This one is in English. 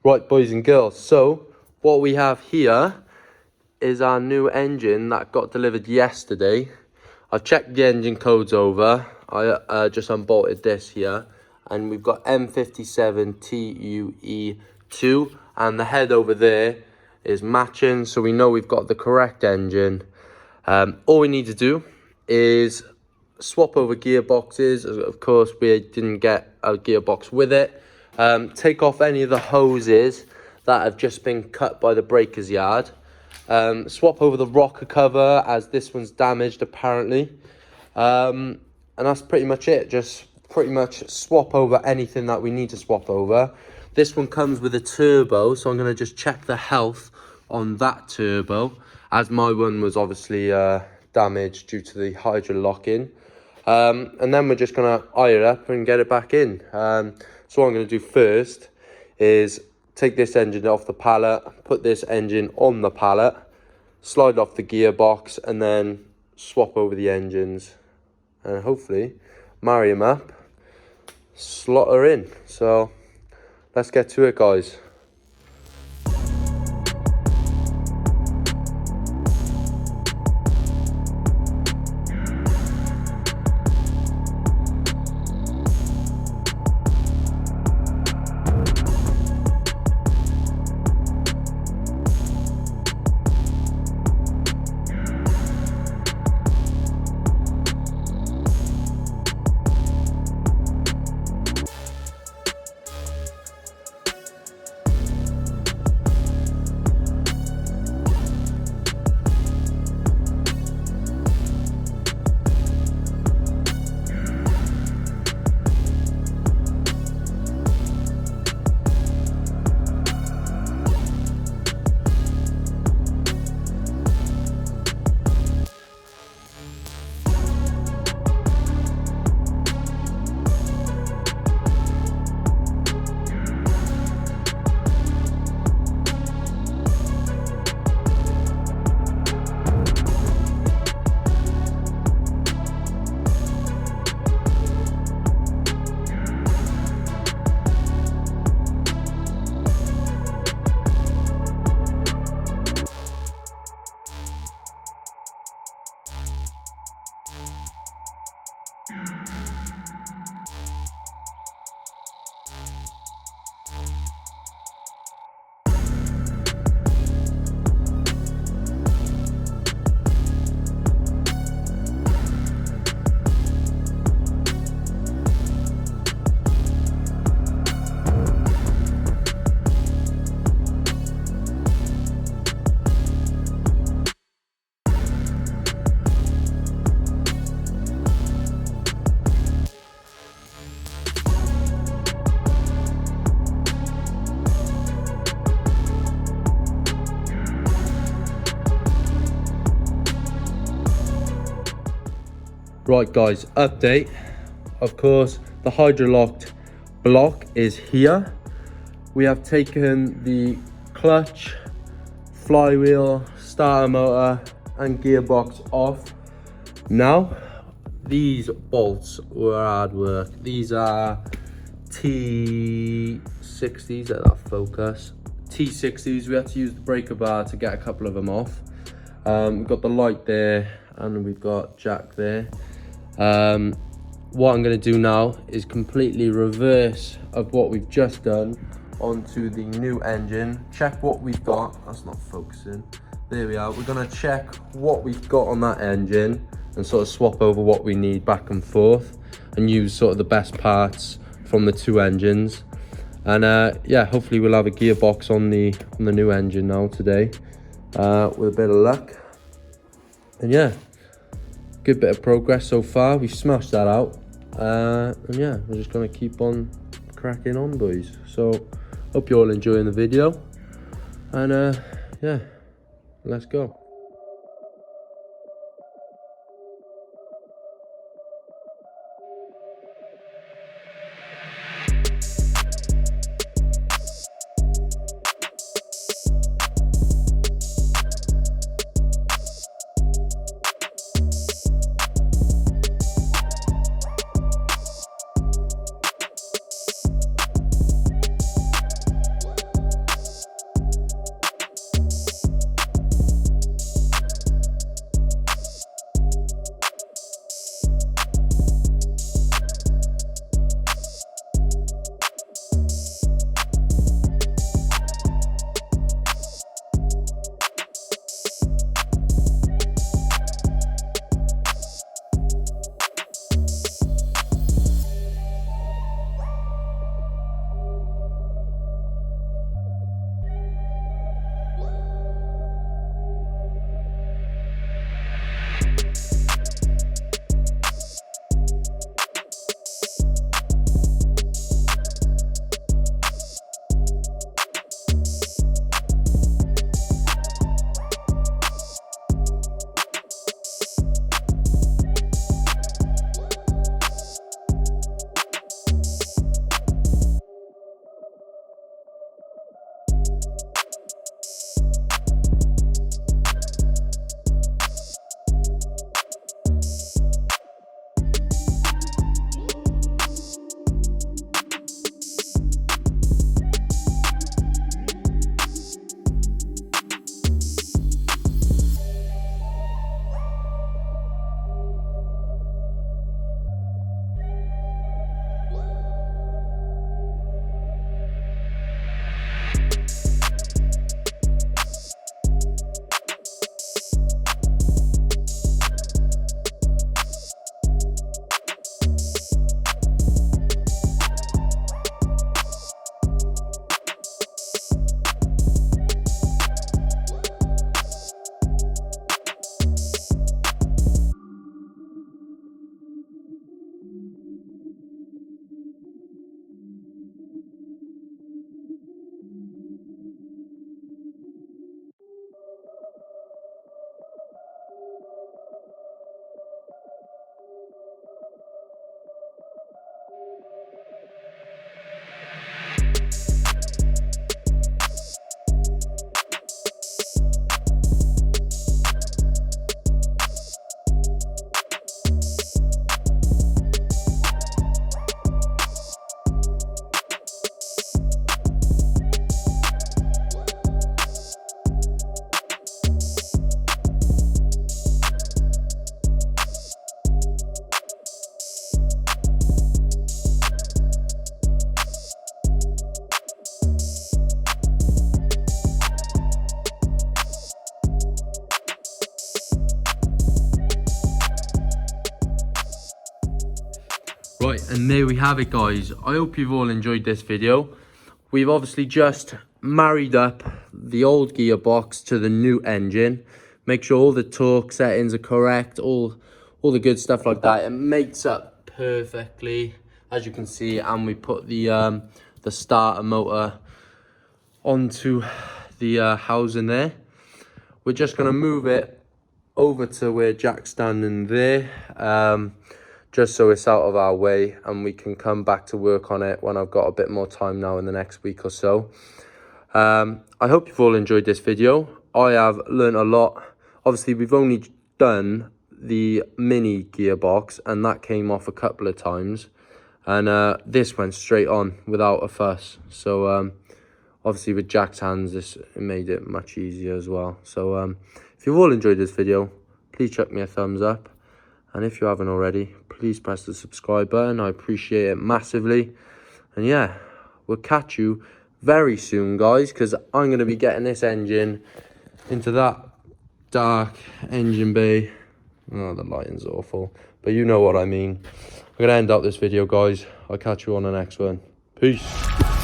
Right, boys and girls, so what we have here is our new engine that got delivered yesterday. I've checked the engine codes over. I just unbolted this here, and we've got M57TUE2, and the head over there is matching, so we know we've got the correct engine. All we need to do is swap over gearboxes. Of course, we didn't get a gearbox with it. Take off any of the hoses that have just been cut by the breaker's yard. Swap over the rocker cover, as this one's damaged apparently. And that's pretty much it. Just pretty much swap over anything that we need to swap over. This one comes with a turbo, so I'm going to just check the health on that turbo, as my one was obviously damaged due to the hydro lock-in. And then we're just going to iron it up and get it back in. So what I'm going to do first is take this engine off the pallet, put this engine on the pallet, slide off the gearbox, and then swap over the engines and hopefully marry them up, slot her in. So let's get to it, guys. Right, guys, update. Of course, the hydrolocked block is here. We have taken the clutch, flywheel, starter motor and gearbox off. Now, these bolts were hard work. These are T60s, let that focus. T60s, we had to use the breaker bar to get a couple of them off. We've got the light there and we've got jack there. What I'm going to do now is completely reverse of what we've just done onto the new engine. Check what we've got. That's not focusing. There we are. We're going to check what we've got on that engine and sort of swap over what we need back and forth and use sort of the best parts from the two engines. And yeah, hopefully we'll have a gearbox on the new engine now today, with a bit of luck. And yeah, good bit of progress so far. We've smashed that out, and yeah, we're just gonna keep on cracking on, boys. So hope you're all enjoying the video, and yeah, let's go. Right, and there we have it, guys. I hope you've all enjoyed this video. We've obviously just married up the old gearbox to the new engine. Make sure all the torque settings are correct, all the good stuff like that. It mates up perfectly, as you can see, and we put the starter motor onto the housing there. We're just going to move it over to where Jack's standing there, just so it's out of our way and we can come back to work on it when I've got a bit more time now in the next week or so. I hope you've all enjoyed this video. I have learned a lot. Obviously, we've only done the mini gearbox and that came off a couple of times, and this went straight on without a fuss. So obviously with Jack's hands, it made it much easier as well. So if you've all enjoyed this video, please chuck me a thumbs up, and if you haven't already, please press the subscribe button. I appreciate it massively. And yeah, we'll catch you very soon, guys, because I'm going to be getting this engine into that dark engine bay. Oh, the lighting's awful, but you know what I mean. I'm going to end up this video, guys. I'll catch you on the next one. Peace.